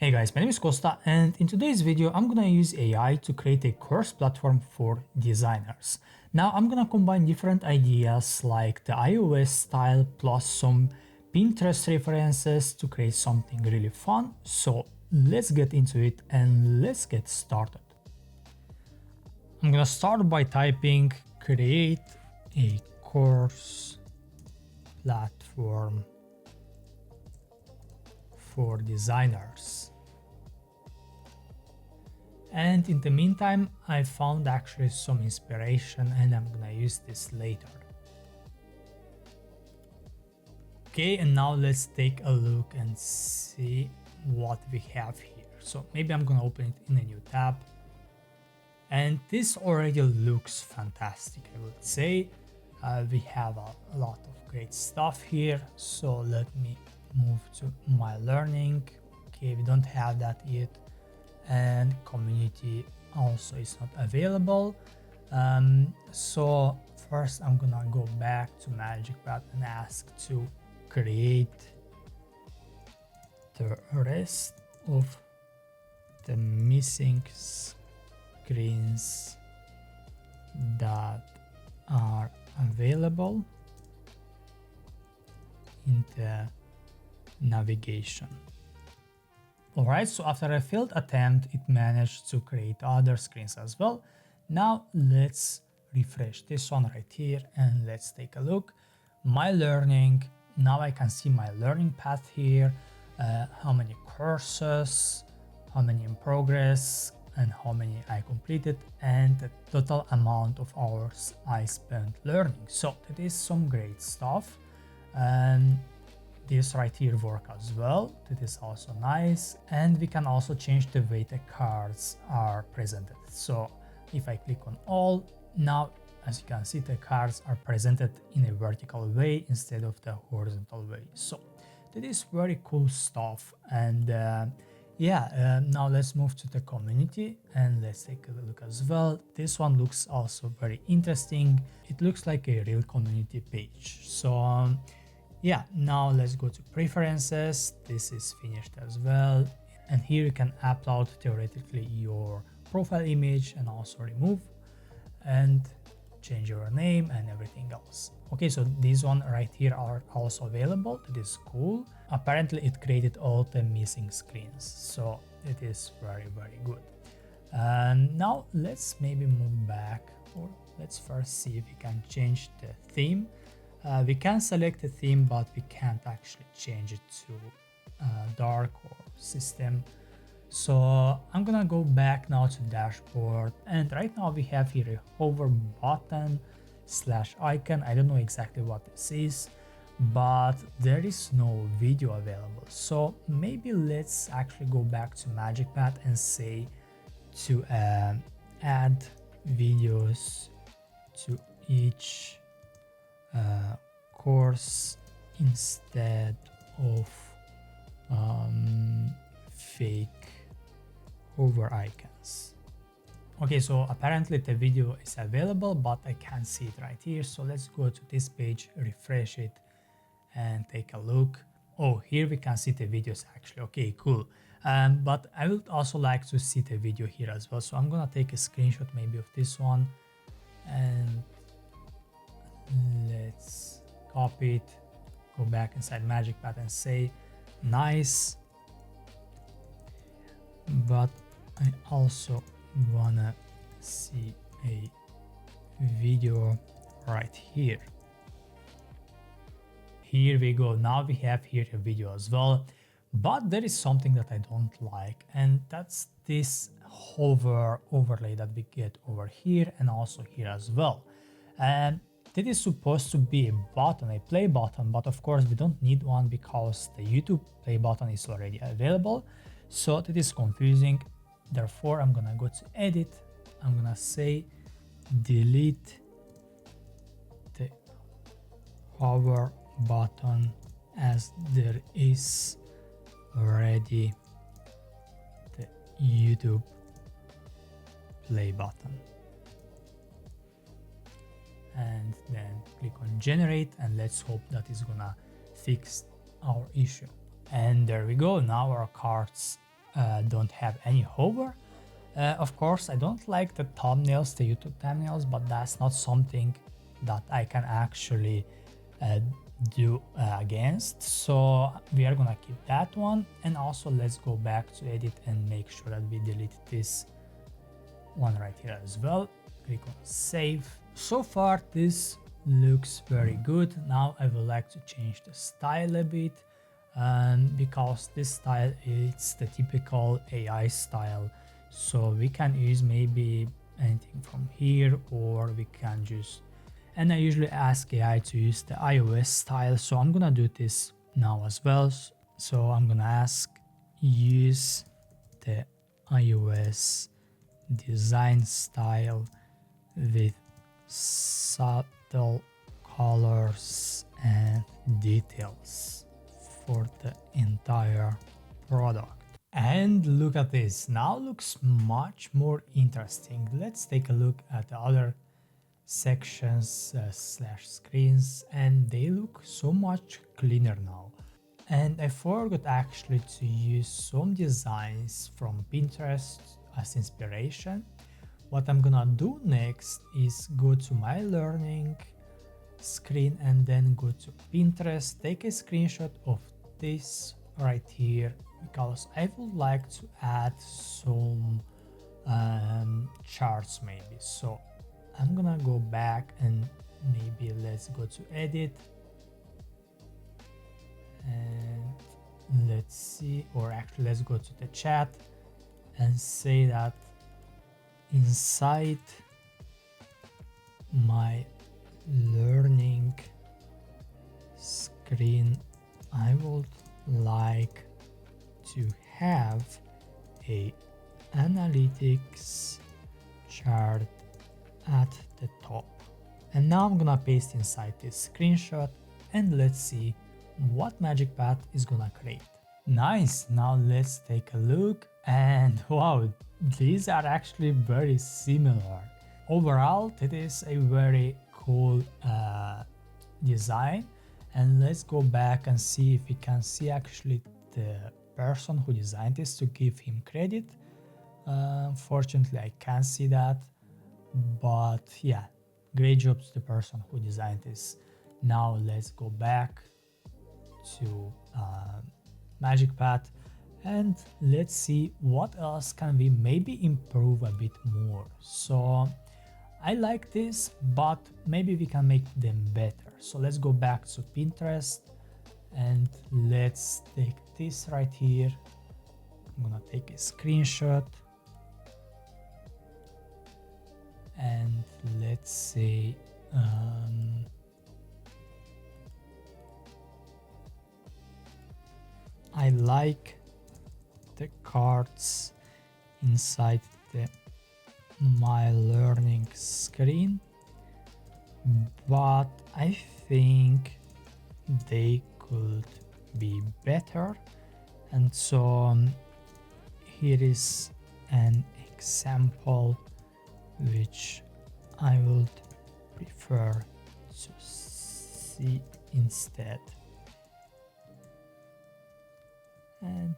Hey guys, my name is Costa, and in today's video I'm gonna use AI to create a course platform for designers. Now I'm gonna combine different ideas like the iOS style plus some Pinterest references to create something really fun. So let's get into it and let's get started. I'm gonna start by typing create a course platform for designers. And in the meantime, I found actually some inspiration and I'm gonna use this later. Okay, and now let's take a look and see what we have here. So maybe I'm gonna open it in a new tab. And this already looks fantastic, I would say. We have a lot of great stuff here. So let me move to my learning. Okay, we don't have that yet. And community also is not available. So first I'm gonna go back to Magicpath and ask to create the rest of the missing screens that are available in the navigation. Alright, so after a failed attempt, it managed to create other screens as well. Now let's refresh this one right here and let's take a look. My learning, now I can see my learning path here, how many courses, how many in progress, and how many I completed, and the total amount of hours I spent learning. So that is some great stuff. And this right here work as well. That is also nice. And we can also change the way the cards are presented. So if I click on all, now as you can see the cards are presented in a vertical way instead of the horizontal way. So that is very cool stuff. And now let's move to the community and let's take a look as well. This one looks also very interesting. It looks like a real community page. So yeah, now let's go to preferences. This is finished as well. And here you can upload theoretically your profile image and also remove and change your name and everything else. Okay, so these one right here are also available. That is cool. Apparently it created all the missing screens. So it is very, very good. And now let's maybe move back, or let's first see if we can change the theme. We can select a theme, but we can't actually change it to dark or system. So I'm gonna go back now to dashboard, and right now we have here a hover button / icon. I don't know exactly what this is, but there is no video available. So maybe let's actually go back to Magicpath and say to add videos to each course instead of fake hover icons. Okay, so apparently the video is available, but I can't see it right here. So let's go to this page, refresh it and take a look. Oh, here we can see the videos actually. Okay, cool. But I would also like to see the video here as well. So I'm gonna take a screenshot maybe of this one and let's copy it, go back inside Magicpath and say nice, but I also wanna see a video right here. Here we go. Now we have here a video as well, but there is something that I don't like, and that's this hover overlay that we get over here and also here as well. And that is supposed to be a button, a play button, but of course we don't need one because the YouTube play button is already available. So that is confusing. Therefore, I'm gonna go to edit. I'm gonna say delete the hover button as there is already the YouTube play button. And then click on generate and let's hope that is gonna fix our issue. And there we go. Now our cards don't have any hover. Of course, I don't like the thumbnails, the YouTube thumbnails, but that's not something that I can actually uh, do against. So we are gonna keep that one. And also let's go back to edit and make sure that we delete this one right here as well. Click on save. So far this looks very good. Now I would like to change the style a bit, because this style is the typical AI style. So we can use maybe anything from here, or we can just, and I usually ask AI to use the iOS style. So I'm gonna do this now as well. So I'm gonna ask use the iOS design style with subtle colors and details for the entire product. And look at this, now looks much more interesting. Let's take a look at the other sections slash screens, and they look so much cleaner now. And I forgot actually to use some designs from Pinterest as inspiration. What I'm gonna do next is go to my learning screen and then go to Pinterest, take a screenshot of this right here, because I would like to add some charts maybe. So I'm gonna go back and maybe let's go to edit, and let's see, or actually let's go to the chat and say that inside my learning screen I would like to have a analytics chart at the top. And now I'm gonna paste inside this screenshot, and let's see what Magicpath is gonna create. Nice, now let's take a look, and wow, these are actually very similar. Overall, it is a very cool design. And let's go back and see if we can see actually the person who designed this, to give him credit. Unfortunately, I can't see that, but yeah, great job to the person who designed this. Now let's go back to Magicpath, and let's see what else can we maybe improve a bit more. So I like this, but maybe we can make them better. So let's go back to Pinterest, and let's take this right here. I'm gonna take a screenshot, and let's say I like the cards inside the my learning screen, but I think they could be better. And so here is an example which I would prefer to see instead. And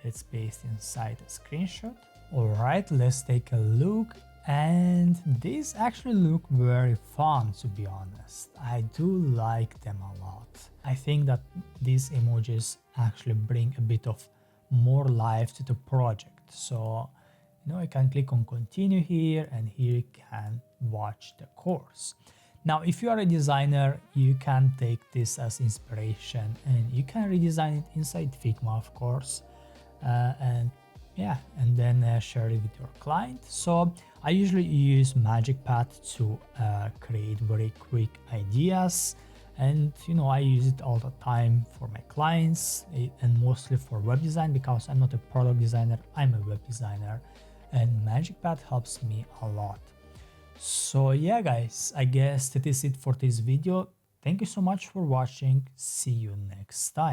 let's paste inside a screenshot. Alright, let's take a look, and these actually look very fun, to be honest. I do like them a lot. I think that these emojis actually bring a bit of more life to the project. So, you know, I can click on continue here, and here you can watch the course. Now, if you are a designer, you can take this as inspiration and you can redesign it inside Figma, of course, and then share it with your client. So I usually use Magicpath to create very quick ideas, and you know, I use it all the time for my clients and mostly for web design, because I'm not a product designer, I'm a web designer, and Magicpath helps me a lot. So yeah guys, I guess that is it for this video. Thank you so much for watching. See you next time.